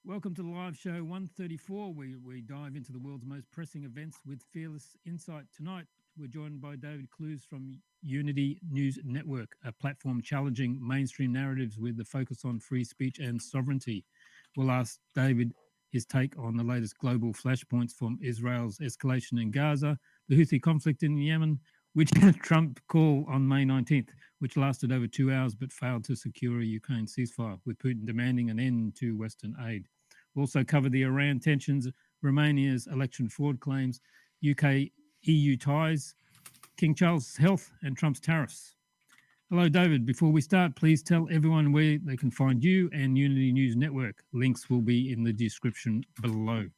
Welcome to the live show 134. We dive into the world's most pressing events with fearless insight. Tonight, we're joined by David Clews from Unity News Network, a platform challenging mainstream narratives with the focus on free speech and sovereignty. We'll ask David his take on the latest global flashpoints from Israel's escalation in Gaza, the Houthi conflict in Yemen, which Trump call on May 19th, which lasted over 2 hours but failed to secure a Ukraine ceasefire, with Putin demanding an end to Western aid. We'll also cover the Iran tensions, Romania's election fraud claims, UK EU ties, King Charles' health, and Trump's tariffs. Hello, David. Before we start, please tell everyone where they can find you and Unity News Network. Links will be in the description below.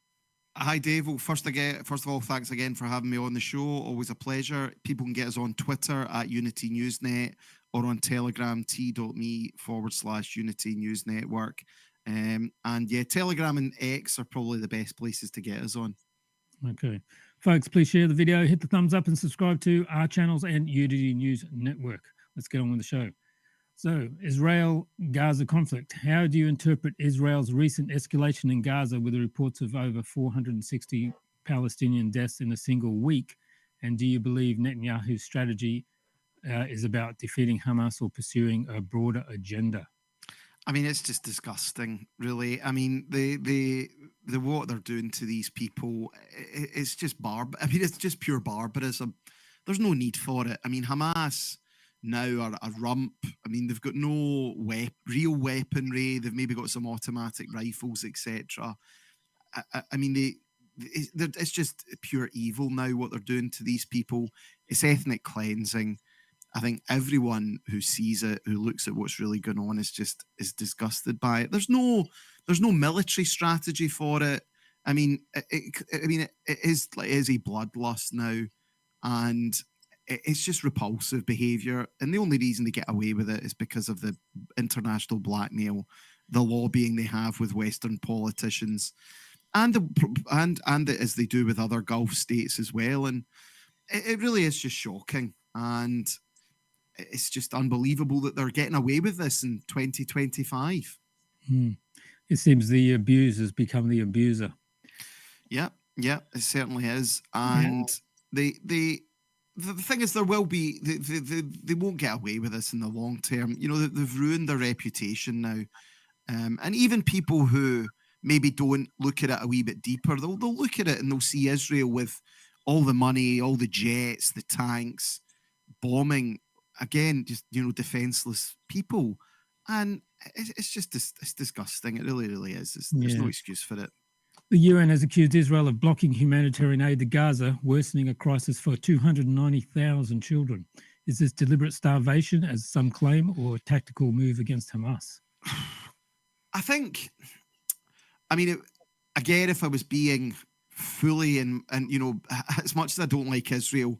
Hi, Dave. Well, first of all, thanks again for having me on the show. Always a pleasure. People can get us on Twitter at Unity Newsnet or on Telegram, t.me/Unity News Network. And yeah, Telegram and X are probably the best places to get us on. Okay. Folks, please share the video, hit the thumbs up and subscribe to our channels and Unity News Network. Let's get on with the show. So, Israel-Gaza conflict. How do you interpret Israel's recent escalation in Gaza with the reports of over 460 Palestinian deaths in a single week? And do you believe Netanyahu's strategy is about defeating Hamas or pursuing a broader agenda? I mean, it's just disgusting, really. I mean, the what they're doing to these people, it's just it's just pure barbarism. There's no need for it. I mean, Hamas now are a rump. I mean, they've got no real weaponry. They've maybe got some automatic rifles, etc. I mean, it's just pure evil now, what they're doing to these people. It's ethnic cleansing. I think everyone who sees it, who looks at what's really going on, is disgusted by it. There's no military strategy for it. I mean, it is a bloodlust now, and it's just repulsive behaviour. And the only reason they get away with it is because of the international blackmail, the lobbying they have with Western politicians, and as they do with other Gulf states as well. And it really is just shocking. And it's just unbelievable that they're getting away with this in 2025. It seems the abuse has become the abuser. Yeah, it certainly is. And the thing is, there will be they won't get away with this in the long term. You know, they've ruined their reputation now, and even people who maybe don't look at it a wee bit deeper, they'll look at it and they'll see Israel with all the money, all the jets, the tanks, bombing. Again, just, you know, defenseless people. And it's just it's disgusting. It really, really is. There's no excuse for it. The UN has accused Israel of blocking humanitarian aid to Gaza, worsening a crisis for 290,000 children. Is this deliberate starvation, as some claim, or a tactical move against Hamas? I think, I mean, again, if I was being fully and you know, as much as I don't like Israel,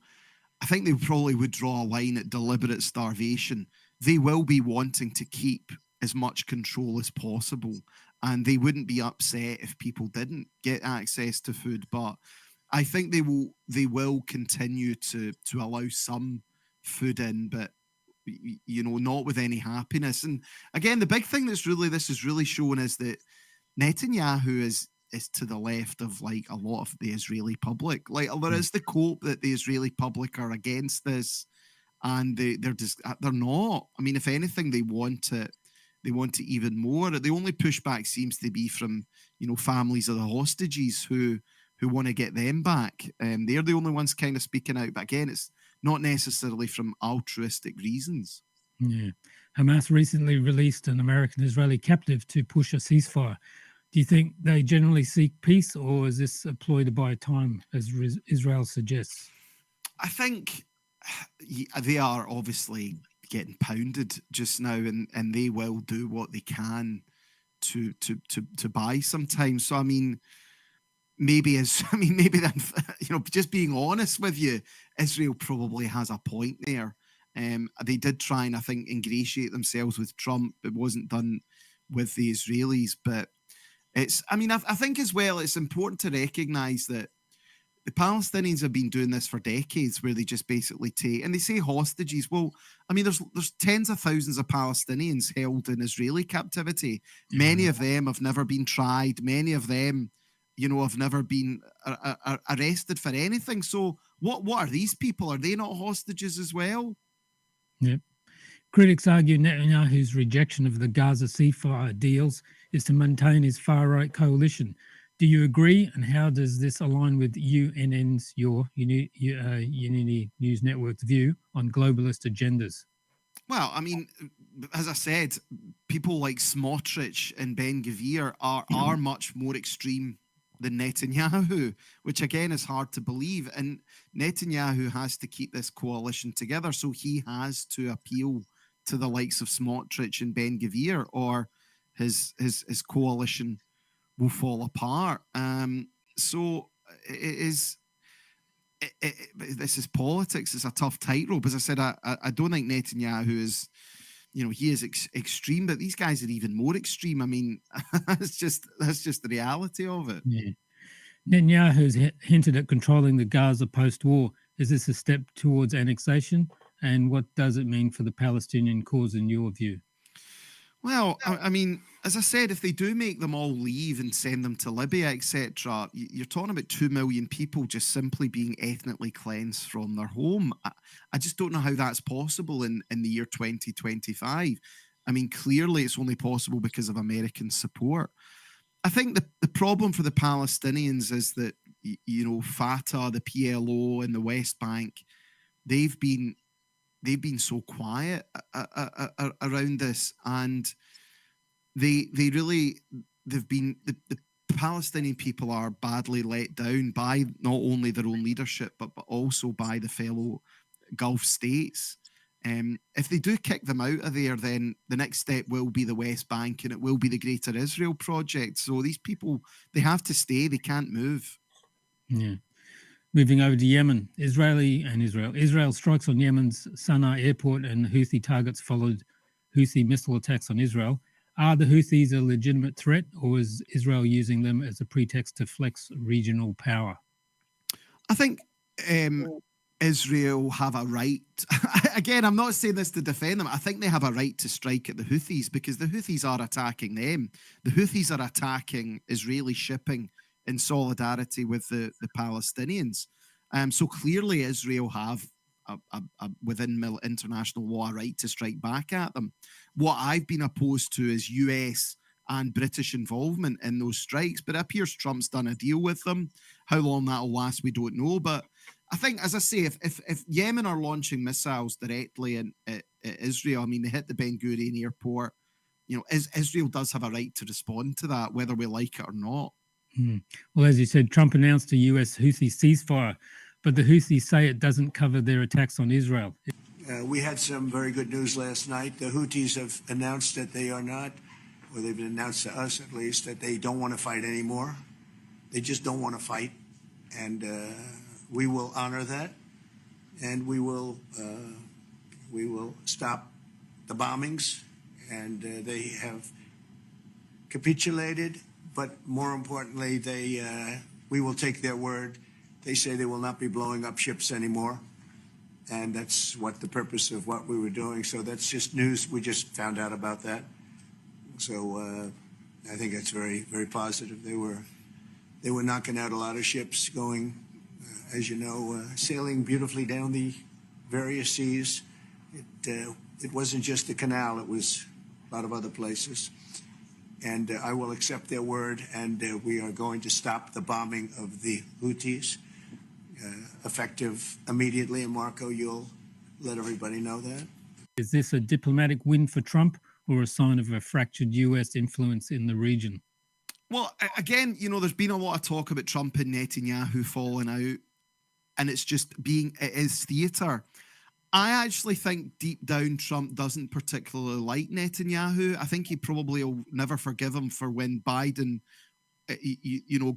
I think they probably would draw a line at deliberate starvation. They will be wanting to keep as much control as possible, and they wouldn't be upset if people didn't get access to food. But I think they will continue to allow some food in, but, you know, not with any happiness. And again, the big thing this is really showing is that Netanyahu is to the left of like a lot of the Israeli public. Like, there is the cope that the Israeli public are against this, and they're not. I mean, if anything, they want it. They want it even more. The only pushback seems to be from, you know, families of the hostages who want to get them back. They're the only ones kind of speaking out. But again, it's not necessarily from altruistic reasons. Yeah. Hamas recently released an American-Israeli captive to push a ceasefire. Do you think they generally seek peace, or is this a ploy to buy time, as Israel suggests? I think they are obviously getting pounded just now, and they will do what they can to buy some time. So I mean, maybe then, you know, just being honest with you, Israel probably has a point there. They did try and, I think, ingratiate themselves with Trump. It wasn't done with the Israelis, but I think as well, it's important to recognize that the Palestinians have been doing this for decades, where they just basically take, and they say hostages. Well, I mean, there's tens of thousands of Palestinians held in Israeli captivity. Many of them have never been tried. Many of them, have never been arrested for anything. So what are these people? Are they not hostages as well? Yep. Critics argue Netanyahu's rejection of the Gaza ceasefire deals is to maintain his far-right coalition. Do you agree? And how does this align with UNN's, Unity News Network's view on globalist agendas? Well, I mean, as I said, people like Smotrich and Ben Gvir are much more extreme than Netanyahu, which again is hard to believe. And Netanyahu has to keep this coalition together, so he has to appeal to the likes of Smotrich and Ben Gvir, or his coalition will fall apart. So it is. This is politics. It's a tough tightrope. As I said, I don't think Netanyahu is, he is extreme, but these guys are even more extreme. I mean, that's just the reality of it. Yeah. Netanyahu's hinted at controlling the Gaza post-war. Is this a step towards annexation? And what does it mean for the Palestinian cause in your view? Well, I mean, as I said, if they do make them all leave and send them to Libya, etc., you're talking about 2 million people just simply being ethnically cleansed from their home. I just don't know how that's possible in the year 2025. I mean, clearly it's only possible because of American support. I think the problem for the Palestinians is that, Fatah, the PLO, and the West Bank, they've been so quiet around this, and they've been the Palestinian people are badly let down by not only their own leadership but also by the fellow Gulf states. If they do kick them out of there, then the next step will be the West Bank, and it will be the Greater Israel Project. So these people, they have to stay; they can't move. Yeah. Moving over to Yemen, Israel strikes on Yemen's Sana'a airport, and Houthi targets followed Houthi missile attacks on Israel. Are the Houthis a legitimate threat, or is Israel using them as a pretext to flex regional power? I think Israel have a right. Again, I'm not saying this to defend them. I think they have a right to strike at the Houthis because the Houthis are attacking them. The Houthis are attacking Israeli shipping in solidarity with the Palestinians. So clearly Israel have within international law a right to strike back at them. What I've been opposed to is US and British involvement in those strikes, but it appears Trump's done a deal with them. How long that'll last, we don't know. But I think, as I say, if Yemen are launching missiles directly at Israel, I mean, they hit the Ben Gurion airport, Israel does have a right to respond to that, whether we like it or not. Well, as you said, Trump announced a US Houthi ceasefire, but the Houthis say it doesn't cover their attacks on Israel. We had some very good news last night. The Houthis have announced that they are not, or they've announced to us at least, that they don't want to fight anymore. They just don't want to fight. And we will honor that. And we will stop the bombings. And they have capitulated. But more importantly, we will take their word. They say they will not be blowing up ships anymore. And that's what the purpose of what we were doing. So that's just news. We just found out about that. So I think that's very, very positive. They were knocking out a lot of ships going, as you know, sailing beautifully down the various seas. It wasn't just the canal. It was a lot of other places. And I will accept their word, and we are going to stop the bombing of the Houthis, effective immediately. And Marco, you'll let everybody know that. Is this a diplomatic win for Trump or a sign of a fractured US influence in the region? Well, again, there's been a lot of talk about Trump and Netanyahu falling out, it is theatre. I actually think deep down Trump doesn't particularly like Netanyahu. I think he probably will never forgive him for when Biden,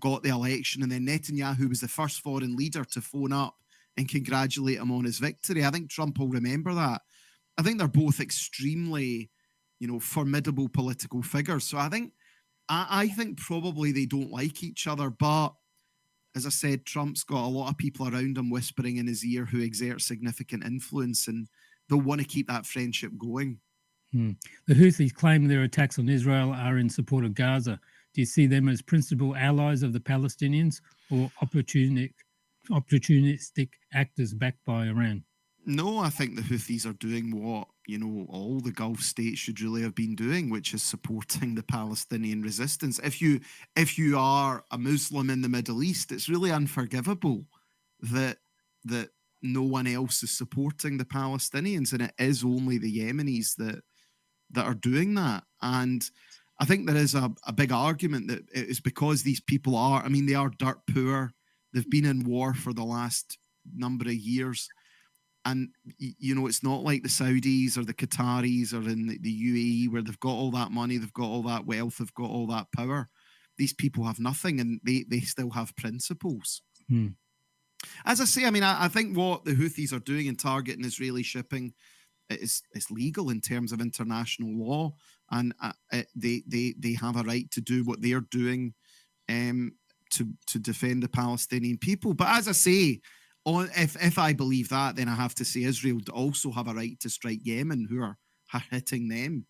got the election, and then Netanyahu was the first foreign leader to phone up and congratulate him on his victory. I think Trump will remember that. I think they're both extremely, formidable political figures. So I think probably they don't like each other, but as I said, Trump's got a lot of people around him whispering in his ear who exert significant influence, and they'll want to keep that friendship going. The Houthis claim their attacks on Israel are in support of Gaza. Do you see them as principal allies of the Palestinians or opportunistic actors backed by Iran? No, I think the Houthis are doing what, all the Gulf states should really have been doing, which is supporting the Palestinian resistance. If you are a Muslim in the Middle East, it's really unforgivable that no one else is supporting the Palestinians, and it is only the Yemenis that are doing that. And I think there is a big argument that it's because these people are, they are dirt poor. They've been in war for the last number of years. And, it's not like the Saudis or the Qataris or in the UAE where they've got all that money, they've got all that wealth, they've got all that power. These people have nothing, and they still have principles. As I say, I think what the Houthis are doing in targeting Israeli shipping is legal in terms of international law, and they have a right to do what they are doing to defend the Palestinian people. But as I say, if I believe that, then I have to say Israel also have a right to strike Yemen, who are hitting them.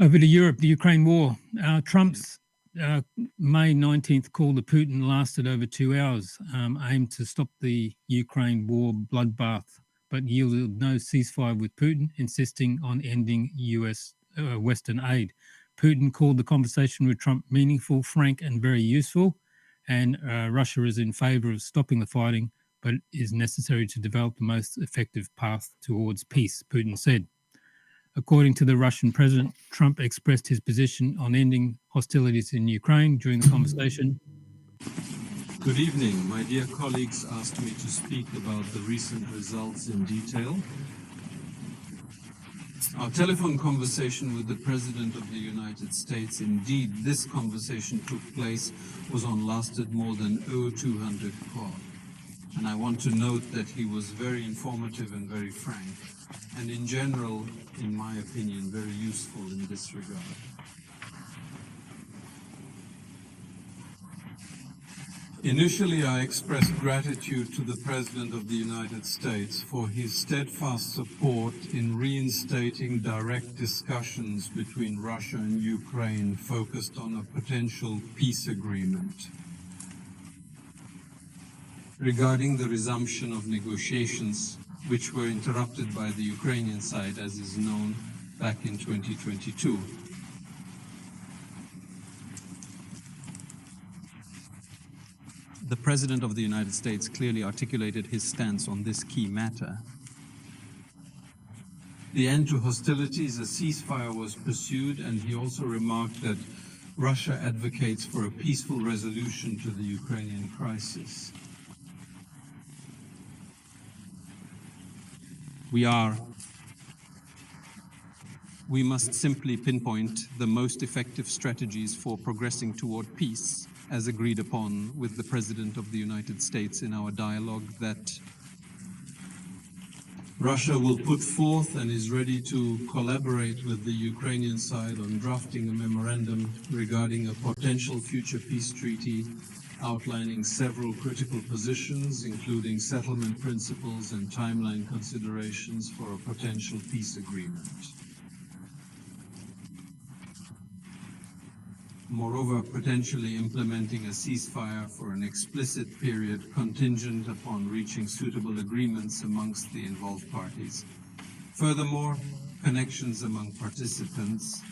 Over to Europe, the Ukraine war. Trump's May 19th call to Putin lasted over 2 hours, aimed to stop the Ukraine war bloodbath, but yielded no ceasefire with Putin, insisting on ending US Western aid. Putin called the conversation with Trump meaningful, frank, and very useful. And Russia is in favour of stopping the fighting, but is necessary to develop the most effective path towards peace, Putin said. According to the Russian president, Trump expressed his position on ending hostilities in Ukraine during the conversation. Good evening. My dear colleagues asked me to speak about the recent results in detail. Our telephone conversation with the President of the United States, indeed, this conversation took place, lasted more than 0200 call. And I want to note that he was very informative and very frank, and in general, in my opinion, very useful in this regard. Initially, I expressed gratitude to the President of the United States for his steadfast support in reinstating direct discussions between Russia and Ukraine focused on a potential peace agreement. Regarding the resumption of negotiations, which were interrupted by the Ukrainian side, as is known, back in 2022. The President of the United States clearly articulated his stance on this key matter. The end to hostilities, a ceasefire was pursued, and he also remarked that Russia advocates for a peaceful resolution to the Ukrainian crisis. We must simply pinpoint the most effective strategies for progressing toward peace, as agreed upon with the President of the United States in our dialogue, that Russia will put forth and is ready to collaborate with the Ukrainian side on drafting a memorandum regarding a potential future peace treaty, outlining several critical positions, including settlement principles and timeline considerations for a potential peace agreement. Moreover, potentially implementing a ceasefire for an explicit period contingent upon reaching suitable agreements amongst the involved parties. Furthermore, connections among participants,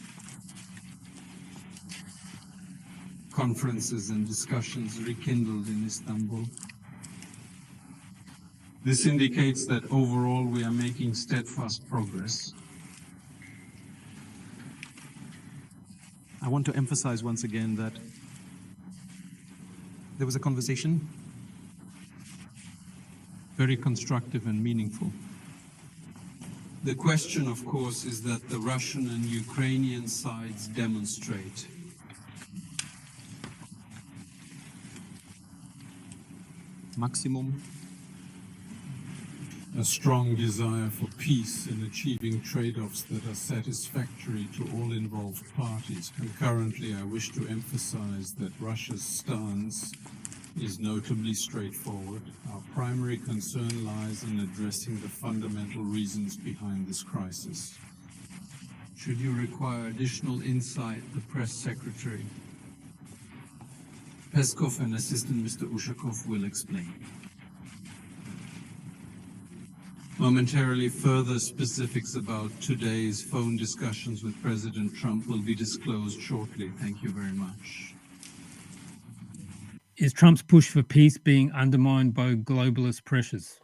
conferences and discussions rekindled in Istanbul. This indicates that overall we are making steadfast progress. I want to emphasize once again that there was a conversation, very constructive and meaningful. The question, of course, is that the Russian and Ukrainian sides demonstrate maximum a strong desire for peace and achieving trade-offs that are satisfactory to all involved parties. Concurrently, I wish to emphasize that Russia's stance is notably straightforward. Our primary concern lies in addressing the fundamental reasons behind this crisis. Should you require additional insight, the press secretary Peskov and Assistant Mr. Ushakov will explain. Momentarily, further specifics about today's phone discussions with President Trump will be disclosed shortly. Thank you very much. Is Trump's push for peace being undermined by globalist pressures?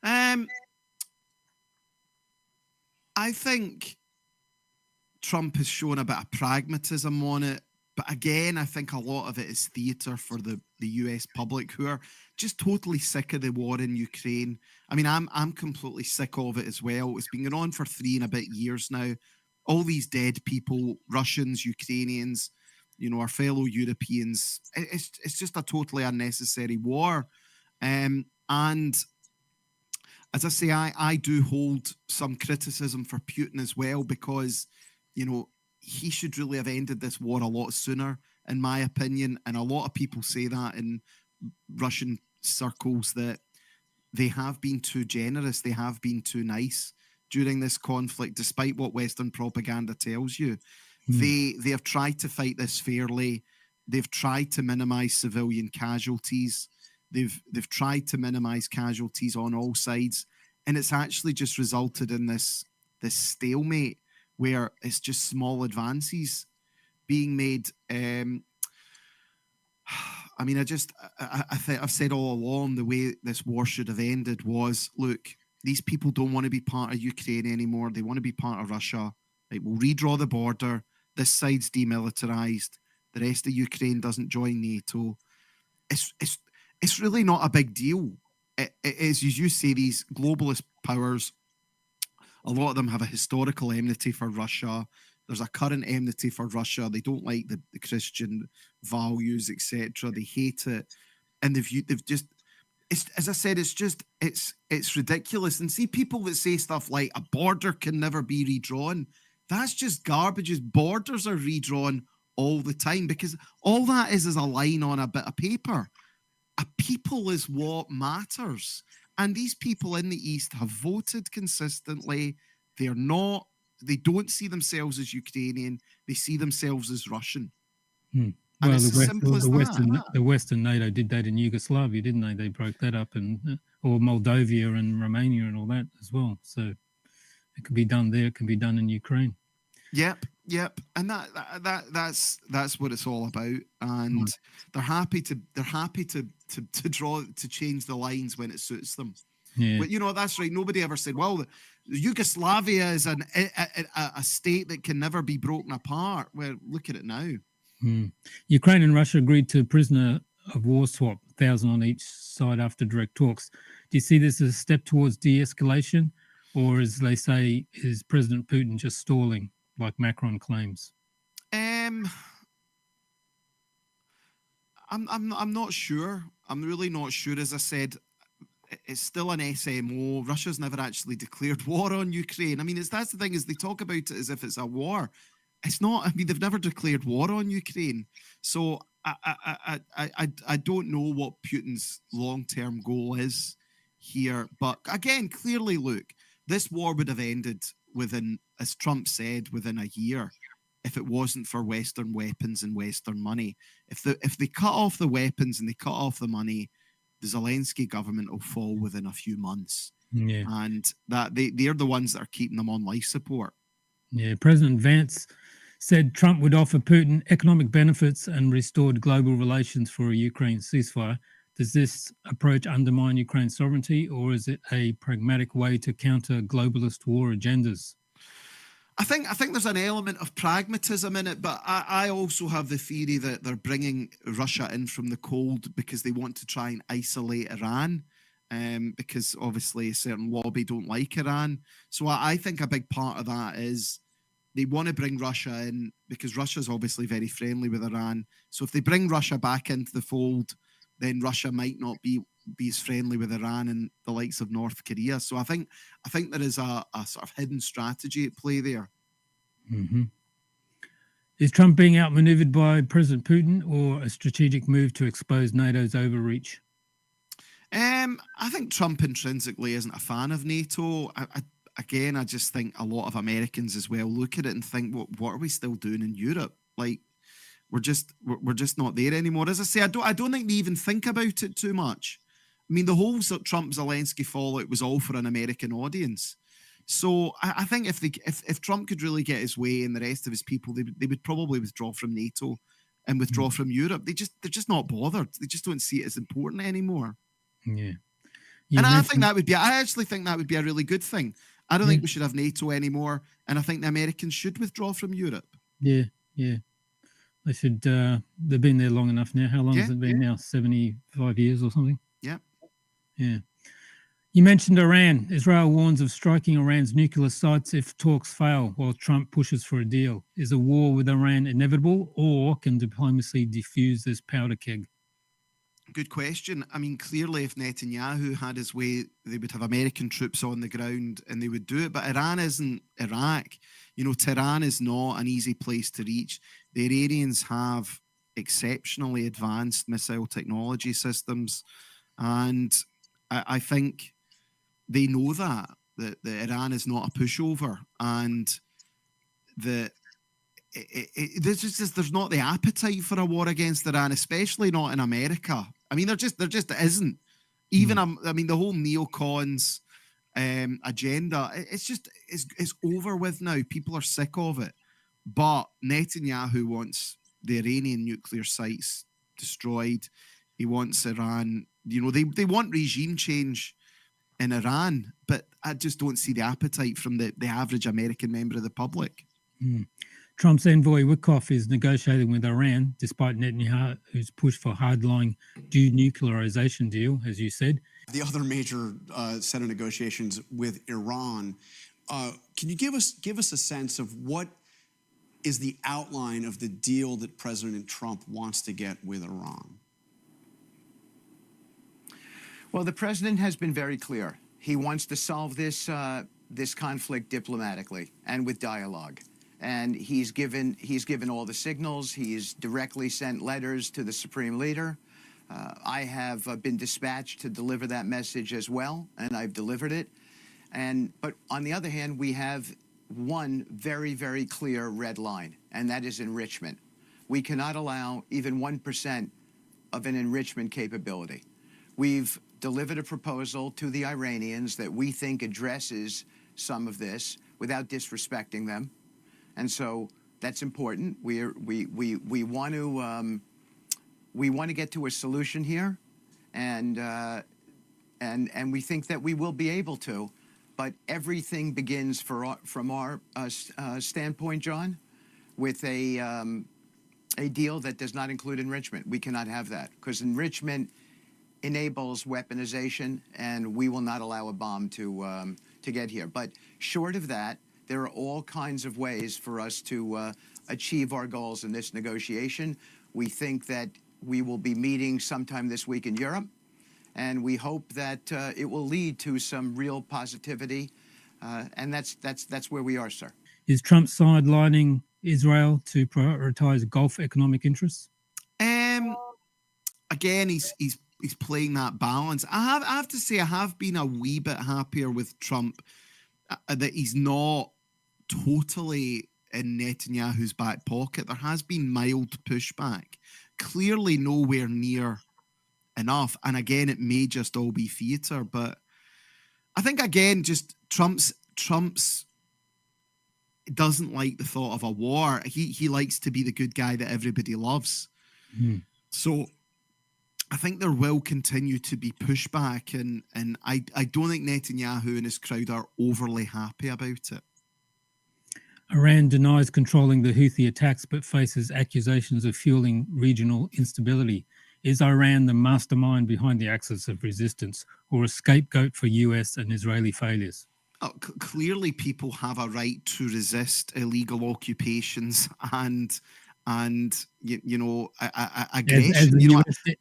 I think Trump has shown a bit of pragmatism on it. But again, I think a lot of it is theatre for the US public who are just totally sick of the war in Ukraine. I mean, I'm completely sick of it as well. It's been going on for 3 and a bit years now. All these dead people, Russians, Ukrainians, you know, our fellow Europeans. It's just a totally unnecessary war. And as I say, I do hold some criticism for Putin as well because, you know, he should really have ended this war a lot sooner, in my opinion. And a lot of people say that in Russian circles, that they have been too generous, they have been too nice during this conflict, despite what Western propaganda tells you. They have tried to fight this fairly. They've tried to minimize civilian casualties. They've tried to minimize casualties on all sides. And it's actually just resulted in this stalemate where it's just small advances being made. I mean, I've said all along the way this war should have ended was, look, these people don't want to be part of Ukraine anymore. They want to be part of Russia. Right, we'll redraw the border. This side's demilitarized. The rest of Ukraine doesn't join NATO. It's really not a big deal. It is, as you say, these globalist powers, a lot of them have a historical enmity for Russia. There's a current enmity for Russia. They don't like the Christian values, etc. They hate it. And they've just, as I said, it's ridiculous. And see people that say stuff like a border can never be redrawn. That's just garbage. Borders are redrawn all the time because all that is a line on a bit of paper. A people is what matters. And these people in the East have voted consistently. They don't see themselves as Ukrainian. They see themselves as Russian. Well, the Western NATO did that in Yugoslavia, didn't they? They broke that up, or Moldova and Romania and all that as well. So it can be done there. It can be done in Ukraine. Yep. And that's what it's all about. And they're happy to change the lines when it suits them. Yeah. But you know, that's right. Nobody ever said, well, Yugoslavia is a state that can never be broken apart. Well, look at it now. Ukraine and Russia agreed to a prisoner of war swap, 1,000 on each side after direct talks. Do you see this as a step towards de-escalation, or as they say, is President Putin just stalling, like Macron claims? I'm not sure. I'm really not sure. As I said, it's still an SMO. Russia's never actually declared war on Ukraine. I mean, that's the thing, is they talk about it as if it's a war. It's not. I mean, they've never declared war on Ukraine. So I don't know what Putin's long-term goal is here. But again, clearly, look, this war would have ended within, as Trump said, within a year, if it wasn't for Western weapons and Western money. If they cut off the weapons and they cut off the money, the Zelensky government will fall within a few months. Yeah. And that they're the ones that are keeping them on life support. Yeah, President Vance said Trump would offer Putin economic benefits and restored global relations for a Ukraine ceasefire. Does this approach undermine Ukraine's sovereignty, or is it a pragmatic way to counter globalist war agendas? I think there's an element of pragmatism in it, but I also have the theory that they're bringing Russia in from the cold because they want to try and isolate Iran, because obviously a certain lobby don't like Iran. So I think a big part of that is they want to bring Russia in because Russia's obviously very friendly with Iran. So if they bring Russia back into the fold, then Russia might not be be as friendly with Iran and the likes of North Korea. So I think there is a sort of hidden strategy at play there. Mm-hmm. Is Trump being outmaneuvered by President Putin, or a strategic move to expose NATO's overreach? I think Trump intrinsically isn't a fan of NATO. I just think a lot of Americans as well look at it and think, what are we still doing in Europe? Like, we're just not there anymore. As I say, I don't think they even think about it too much. I mean, the whole Trump-Zelensky fallout was all for an American audience. So I think if Trump could really get his way and the rest of his people, they would probably withdraw from NATO and withdraw from Europe. They're just not bothered. They just don't see it as important anymore. Yeah. And I actually think that would be a really good thing. I don't think we should have NATO anymore, and I think the Americans should withdraw from Europe. Yeah. They should. They've been there long enough now. How long has it been now? 75 years or something? Yeah. You mentioned Iran. Israel warns of striking Iran's nuclear sites if talks fail, while Trump pushes for a deal. Is a war with Iran inevitable, or can diplomacy defuse this powder keg? Good question. I mean, clearly, if Netanyahu had his way, they would have American troops on the ground and they would do it. But Iran isn't Iraq. You know, Tehran is not an easy place to reach. The Iranians have exceptionally advanced missile technology systems. And I think they know that Iran is not a pushover. And there's not the appetite for a war against Iran, especially not in America. I mean, there just isn't. Even I mean, the whole neocons agenda, it's over with now. People are sick of it. But Netanyahu wants the Iranian nuclear sites destroyed. He wants Iran. You know, they want regime change in Iran, but I just don't see the appetite from the average American member of the public. Trump's envoy Witkoff is negotiating with Iran, despite Netanyahu's push for hardline denuclearization deal, as you said. The other major set of negotiations with Iran. Can you give us a sense of what is the outline of the deal that President Trump wants to get with Iran? Well, the president has been very clear. He wants to solve this conflict diplomatically and with dialogue. And he's given all the signals. He's directly sent letters to the supreme leader. I have been dispatched to deliver that message as well, and I've delivered it. But on the other hand, we have one very, very clear red line, and that is enrichment. We cannot allow even 1% of an enrichment capability. We've delivered a proposal to the Iranians that we think addresses some of this without disrespecting them. And so that's important. We want to get to a solution here, and we think that we will be able to. But everything begins from our standpoint, John, with a deal that does not include enrichment. We cannot have that, because enrichment enables weaponization, and we will not allow a bomb to get here. But short of that, there are all kinds of ways for us to achieve our goals in this negotiation. We think that we will be meeting sometime this week in Europe, and we hope that it will lead to some real positivity. And that's where we are, sir. Is Trump sidelining Israel to prioritize Gulf economic interests? Again, he's playing that balance. I have to say, I have been a wee bit happier with Trump that he's not totally in Netanyahu's back pocket. There has been mild pushback, clearly nowhere near enough. And again, it may just all be theatre, but I think again, just Trump's doesn't like the thought of a war. He likes to be the good guy that everybody loves. So I think there will continue to be pushback, and I don't think Netanyahu and his crowd are overly happy about it. Iran denies controlling the Houthi attacks, but faces accusations of fueling regional instability. Is Iran the mastermind behind the axis of resistance, or a scapegoat for US and Israeli failures? Clearly, people have a right to resist illegal occupations and and As aggression.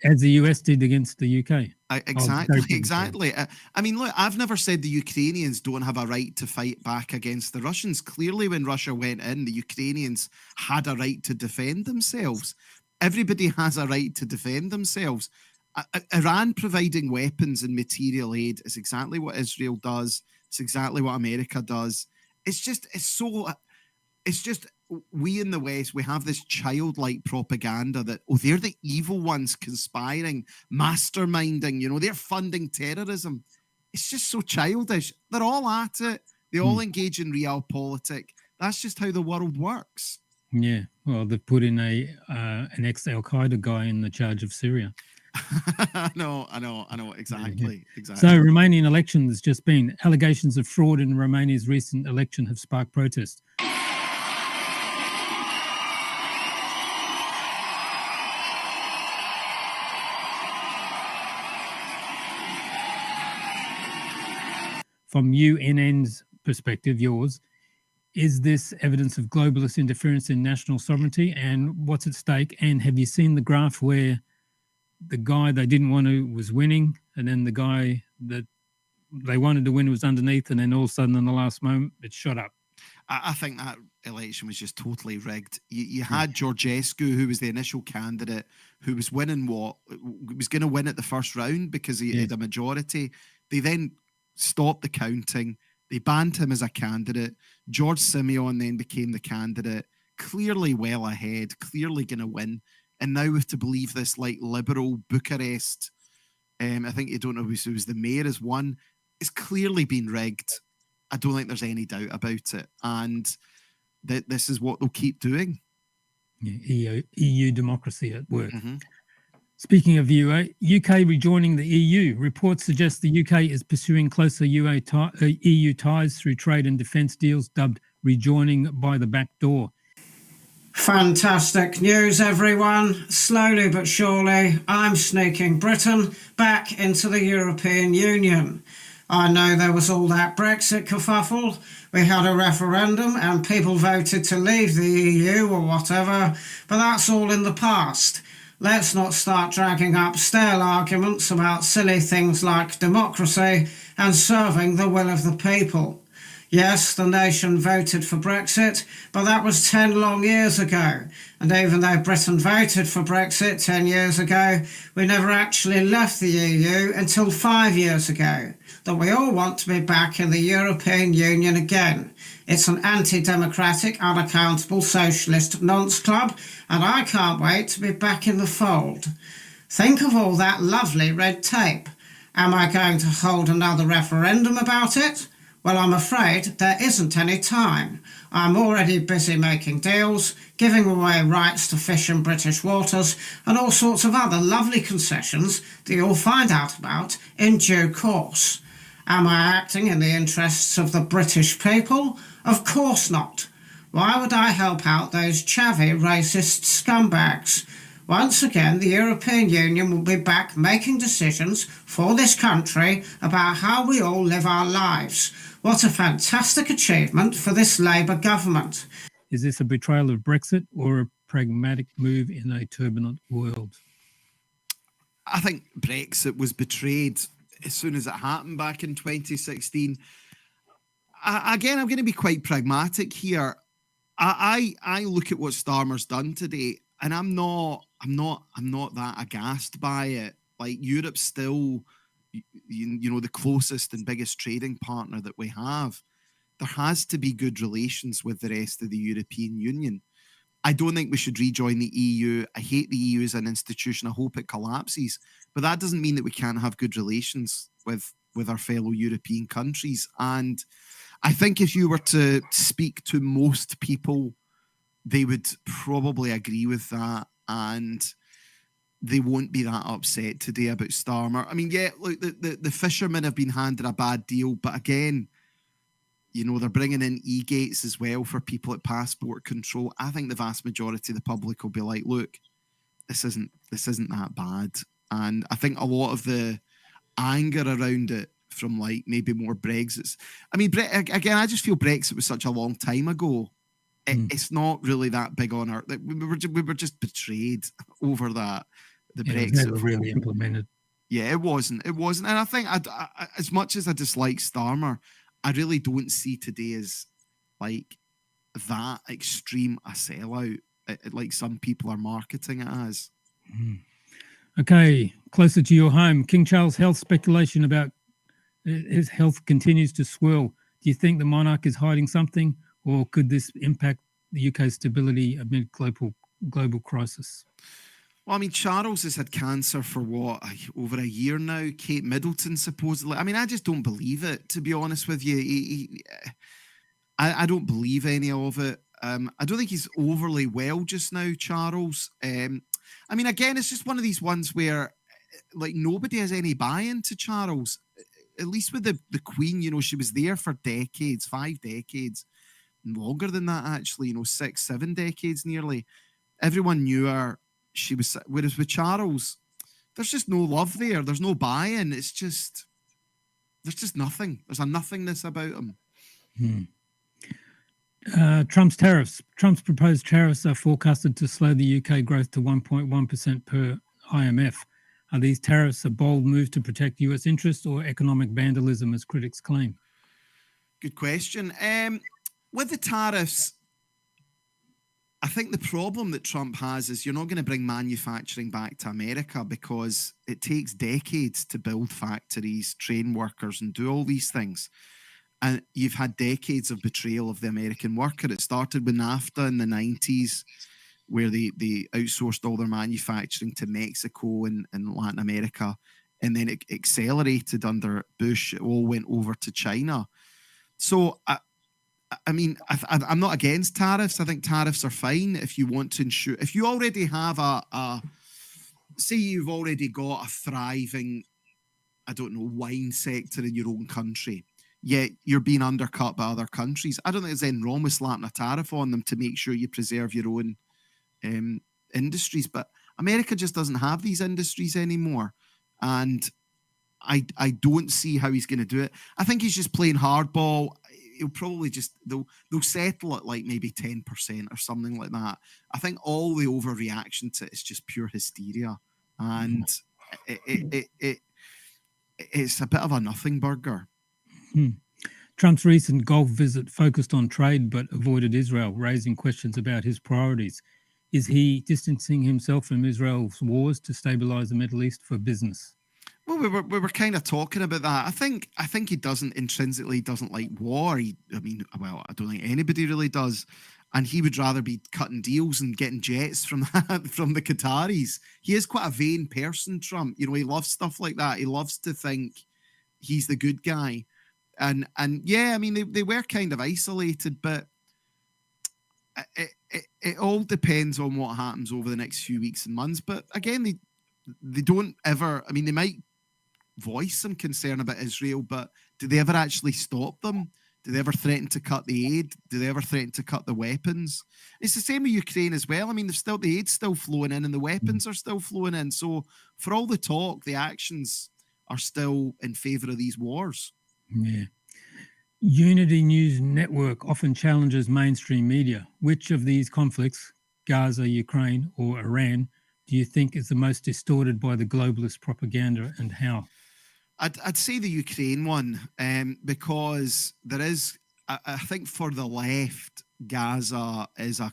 as the US did against the UK. Exactly. I mean, look, I've never said the Ukrainians don't have a right to fight back against the Russians. Clearly, when Russia went in, the Ukrainians had a right to defend themselves. Everybody has a right to defend themselves. Iran providing weapons and material aid is exactly what Israel does. It's exactly what America does. It's just we in the West, we have this childlike propaganda that, oh, they're the evil ones conspiring, masterminding, they're funding terrorism. It's just so childish. They're all at it. They all engage in realpolitik. That's just how the world works. Yeah. Well, they've put in an ex-Al-Qaeda guy in the charge of Syria. I know. Exactly. So, Romanian election has just been. Allegations of fraud in Romania's recent election have sparked protests. From UNN's perspective, yours, is this evidence of globalist interference in national sovereignty, and what's at stake? And have you seen the graph where the guy they didn't want to was winning, and then the guy that they wanted to win was underneath, and then all of a sudden in the last moment it shot up? I think that election was just totally rigged. You had Georgescu, who was the initial candidate, who was winning was going to win at the first round because he had a majority. They then stopped the counting. They banned him as a candidate. George Simeon then became the candidate, clearly well ahead, clearly going to win. And now we have to believe this liberal Bucharest, I think you don't know who was the mayor, has won. It's clearly been rigged. I don't think there's any doubt about it. And this is what they'll keep doing. Yeah, EU democracy at work. Speaking of UK rejoining the EU, reports suggest the UK is pursuing closer EU ties through trade and defence deals dubbed rejoining by the back door. Fantastic news, everyone. Slowly but surely, I'm sneaking Britain back into the European Union. I know there was all that Brexit kerfuffle. We had a referendum and people voted to leave the EU or whatever, but that's all in the past. Let's not start dragging up stale arguments about silly things like democracy and serving the will of the people. Yes, the nation voted for Brexit, but that was 10 long years ago. And even though Britain voted for Brexit 10 years ago, we never actually left the EU until 5 years ago. That we all want to be back in the European Union again. It's an anti-democratic, unaccountable socialist nonce club, and I can't wait to be back in the fold. Think of all that lovely red tape. Am I going to hold another referendum about it? Well, I'm afraid there isn't any time. I'm already busy making deals, giving away rights to fish in British waters, and all sorts of other lovely concessions that you'll find out about in due course. Am I acting in the interests of the British people? Of course not. Why would I help out those chavvy racist scumbags? Once again, the European Union will be back making decisions for this country about how we all live our lives. What a fantastic achievement for this Labour government. Is this a betrayal of Brexit or a pragmatic move in a turbulent world? I think Brexit was betrayed as soon as it happened back in 2016. Again, I'm going to be quite pragmatic here. I look at what Starmer's done today, and I'm not that aghast by it. Like, Europe's still, the closest and biggest trading partner that we have. There has to be good relations with the rest of the European Union. I don't think we should rejoin the EU. I hate the EU as an institution. I hope it collapses. But that doesn't mean that we can't have good relations with our fellow European countries. And I think if you were to speak to most people, they would probably agree with that. And they won't be that upset today about Starmer. I mean, yeah, look, the fishermen have been handed a bad deal. But again, they're bringing in e-gates as well for people at passport control. I think the vast majority of the public will be like, look, this isn't that bad. And I think a lot of the anger around it from maybe more Brexits. I mean, again, I just feel Brexit was such a long time ago. it's not really that big on our. Like, we were just betrayed over that. The It was Brexit never really implemented. Yeah, it wasn't. It wasn't. And I think, as much as I dislike Starmer, I really don't see today as like that extreme a sellout, like some people are marketing it as. Okay, closer to your home, King Charles' health speculation about his health continues to swirl. Do you think the monarch is hiding something, or could this impact the UK's stability amid global crisis? Well, I mean, Charles has had cancer for what, over a year now? Kate Middleton supposedly. I mean, I just don't believe it, to be honest with you. I don't believe any of it. I don't think he's overly well just now, Charles. I mean, again, it's just one of these ones where, like, nobody has any buy-in to Charles. At least with the Queen, you know, she was there for decades, 5 decades, longer than that, actually, you know, 6, 7 decades nearly. Everyone knew her. She was, whereas with Charles, there's just no love there. There's no buy-in. It's just, there's just nothing. There's a nothingness about him. Trump's tariffs. Trump's proposed tariffs are forecasted to slow the UK growth to 1.1% per IMF. Are these tariffs a bold move to protect US interests or economic vandalism, as critics claim? Good question. With the tariffs, I think the problem that Trump has is you're not going to bring manufacturing back to America because it takes decades to build factories, train workers, and do all these things. And you've had decades of betrayal of the American worker. It started with NAFTA in the 90s, where they outsourced all their manufacturing to Mexico and Latin America. And then it accelerated under Bush. It all went over to China. So, I mean, I'm not against tariffs. I think tariffs are fine if you want to ensure. If you already have say you've already got a thriving, I don't know, wine sector in your own country, yet you're being undercut by other countries. I don't think there's anything wrong with slapping a tariff on them to make sure you preserve your own industries. But America just doesn't have these industries anymore. And I don't see how he's going to do it. I think he's just playing hardball. He'll probably just, they'll settle at like maybe 10% or something like that. I think all the overreaction to it is just pure hysteria. And it's a bit of a nothing burger. Trump's recent Gulf visit focused on trade but avoided Israel, raising questions about his priorities. Is he distancing himself from Israel's wars to stabilize the Middle East for business? Well, we were kind of talking about that. I think he intrinsically doesn't like war. I don't think anybody really does. And he would rather be cutting deals and getting jets from the Qataris. He is quite a vain person, Trump. You know, he loves stuff like that. He loves to think he's the good guy. And yeah, I mean, they were kind of isolated, but it all depends on what happens over the next few weeks and months. But again, they don't ever, I mean, they might voice some concern about Israel, but do they ever actually stop them? Do they ever threaten to cut the aid? Do they ever threaten to cut the weapons? It's the same with Ukraine as well. I mean, the aid's still flowing in and the weapons are still flowing in. So for all the talk, the actions are still in favour of these wars. Yeah. Unity News Network often challenges mainstream media. Which of these conflicts, Gaza, Ukraine, or Iran, do you think is the most distorted by the globalist propaganda, and how? I'd say the Ukraine one, because there is, I think for the left, Gaza is a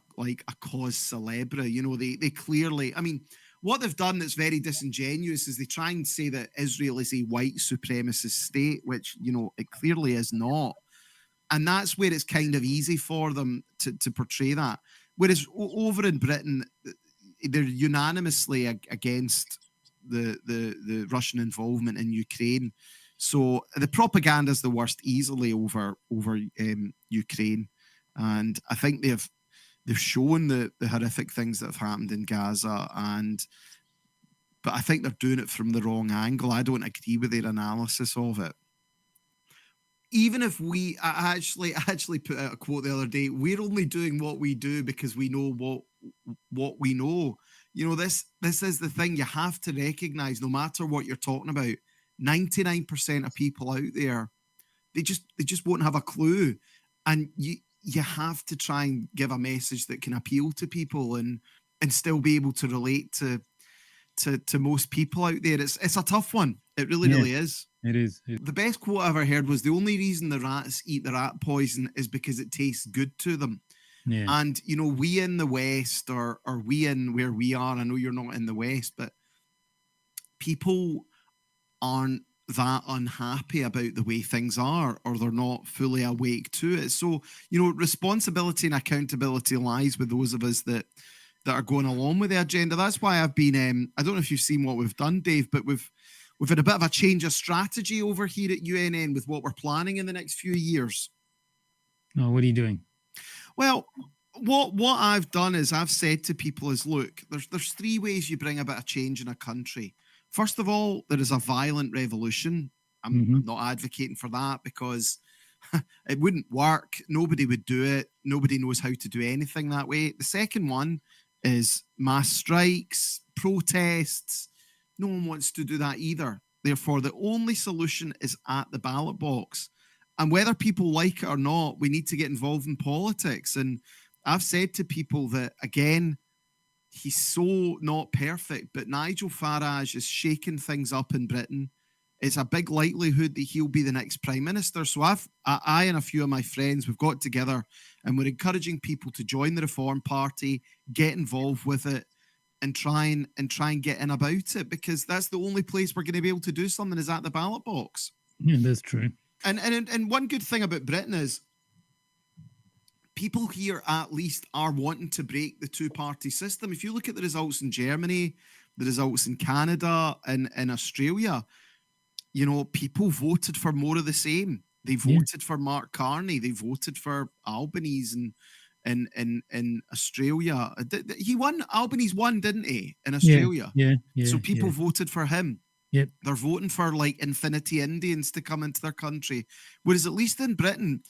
cause célèbre. You know, they clearly, I mean, what they've done that's very disingenuous is they try and say that Israel is a white supremacist state, which, you know, it clearly is not. And that's where it's kind of easy for them to portray that. Whereas over in Britain, they're unanimously against the Russian involvement in Ukraine. So the propaganda is the worst easily over Ukraine. And I think they've shown the horrific things that have happened in Gaza, but I think they're doing it from the wrong angle. I don't agree with their analysis of it. Even if I actually put out a quote the other day, we're only doing what we do because we know what we know. You know, this is the thing. You have to recognize, no matter what you're talking about, 99% of people out there, they just won't have a clue. And you have to try and give a message that can appeal to people and still be able to relate to most people out there. It's a tough one. It really is. It is. The best quote I ever heard was, the only reason the rats eat the rat poison is because it tastes good to them. Yeah. And, you know, we in the West, or we in where we are, I know you're not in the West, but people aren't that unhappy about the way things are, or they're not fully awake to it. So, you know, responsibility and accountability lies with those of us that are going along with the agenda. That's why I've been, I don't know if you've seen what we've done, Dave, but we've had a bit of a change of strategy over here at UNN with what we're planning in the next few years. Oh, what are you doing? Well, what I've done is I've said to people is, look, there's three ways you bring about a change in a country. First of all, there is a violent revolution. I'm not advocating for that, because it wouldn't work. Nobody would do it. Nobody knows how to do anything that way. The second one is mass strikes, protests. No one wants to do that either. Therefore, the only solution is at the ballot box. And whether people like it or not, we need to get involved in politics. And I've said to people that, again, he's so not perfect, but Nigel Farage is shaking things up in Britain. It's a big likelihood that he'll be the next Prime Minister. So I and a few of my friends, we've got together and we're encouraging people to join the Reform Party, get involved with it, and try and get in about it, because that's the only place we're going to be able to do something is at the ballot box. Yeah, that's true. And one good thing about Britain is people here at least are wanting to break the two-party system. If you look at the results in Germany, the results in Canada and in Australia, you know, people voted for more of the same. They voted for Mark Carney. They voted for Albanese in Australia. He won. Albanese won, didn't he, in Australia? Yeah. So people voted for him. Yep. They're voting for like Infinity Indians to come into their country. Whereas at least in Britain,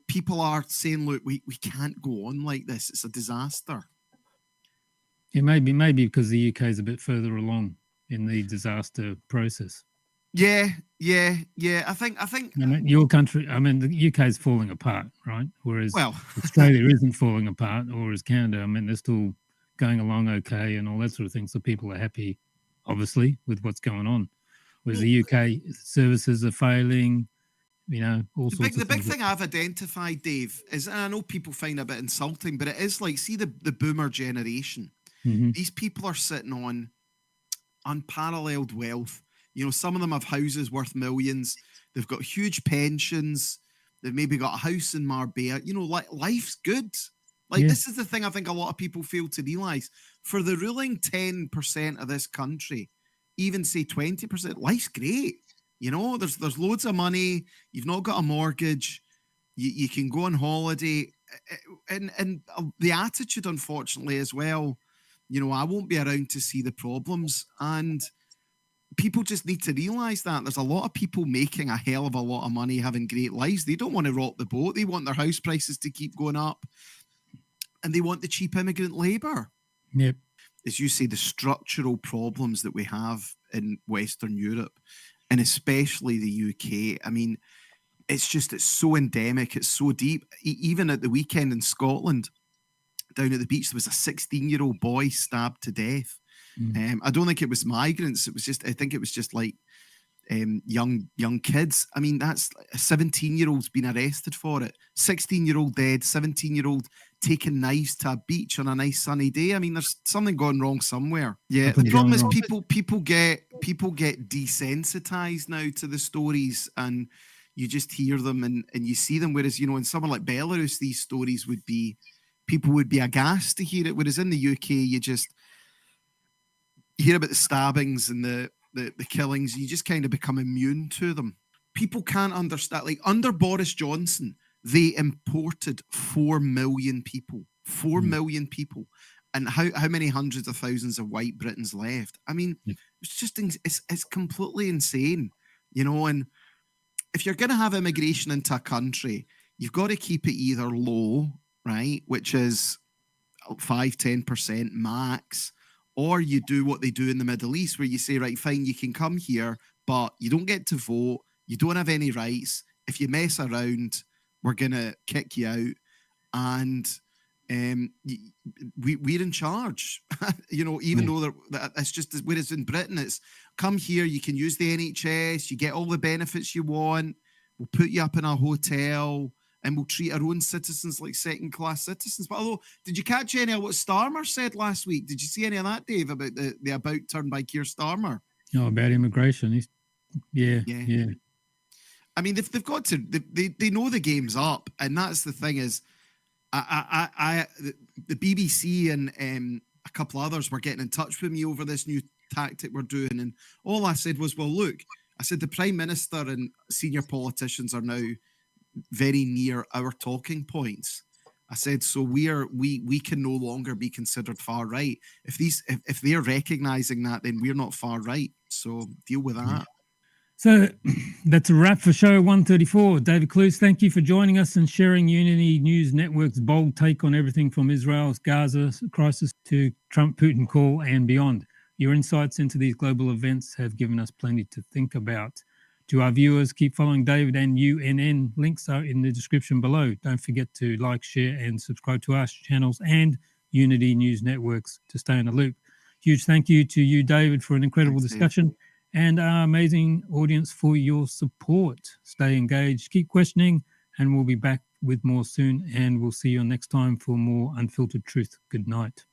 people are saying, look, we can't go on like this. It's a disaster. Yeah, maybe because the UK is a bit further along in the disaster process. Yeah. I think your country, the UK is falling apart, right? Whereas Australia isn't falling apart, or is Canada. They're still going along okay and all that sort of thing. So people are happy, obviously, with what's going on. Whereas the UK services are failing, you know, all sorts of things. The big thing I've identified, Dave, is, and I know people find it a bit insulting, but it is like, see the boomer generation. These people are sitting on unparalleled wealth. You know, some of them have houses worth millions. They've got huge pensions. They've maybe got a house in Marbella. You know, life's good. This is the thing I think a lot of people fail to realise. For the ruling 10% of this country, even say 20%, life's great. You know, there's loads of money. You've not got a mortgage. You can go on holiday. And the attitude, unfortunately, as well, you know, I won't be around to see the problems. And people just need to realise that there's a lot of people making a hell of a lot of money, having great lives. They don't want to rock the boat. They want their house prices to keep going up, and they want the cheap immigrant labour. Yep. As you say, the structural problems that we have in Western Europe, and especially the UK. It's so endemic. It's so deep. Even at the weekend in Scotland, down at the beach, there was a 16-year-old boy stabbed to death. I don't think it was migrants. I think it was just like young kids. That's a 17-year-old's been arrested for it. 16-year-old dead, 17-year-old taking knives to a beach on a nice sunny day. There's something going wrong somewhere. Yeah, the problem is people get desensitized now to the stories, and you just hear them and you see them. Whereas, you know, in somewhere like Belarus, these stories people would be aghast to hear it. Whereas in the UK, you hear about the stabbings and the killings, you just kind of become immune to them. People can't understand. Like under Boris Johnson, they imported 4 million people. 4 million people. And how many hundreds of thousands of white Britons left? It's completely insane, you know. And if you're going to have immigration into a country, you've got to keep it either low, right, which is 5-10% max, or you do what they do in the Middle East, where you say, right, fine, you can come here, but you don't get to vote. You don't have any rights. If you mess around, we're going to kick you out. and we're in charge. Even though it's just, whereas in Britain it's come here, you can use the NHS, you get all the benefits you want, we'll put you up in a hotel, and we'll treat our own citizens like second-class citizens. But although, did you catch any of what Starmer said last week? Did you see any of that, Dave, about the about turn by Keir Starmer? No, about immigration. Yeah. I mean, they've got to. They know the game's up, and that's the thing is, the BBC and a couple of others were getting in touch with me over this new tactic we're doing, and all I said was, well, look, I said the Prime Minister and senior politicians are now very near our talking points. I said, so we can no longer be considered far right. If they're recognizing that, then we're not far right. So deal with that. So that's a wrap for show 134. David Clews, thank you for joining us and sharing Unity News Network's bold take on everything from Israel's Gaza crisis to Trump-Putin call and beyond. Your insights into these global events have given us plenty to think about. To our viewers, keep following David and UNN. Links are in the description below. Don't forget to like, share, and subscribe to our channels and Unity News Networks to stay in the loop. Huge thank you to you, David, for an incredible discussion, and our amazing audience for your support. Stay engaged, keep questioning, and we'll be back with more soon. And we'll see you next time for more Unfiltered Truth. Good night.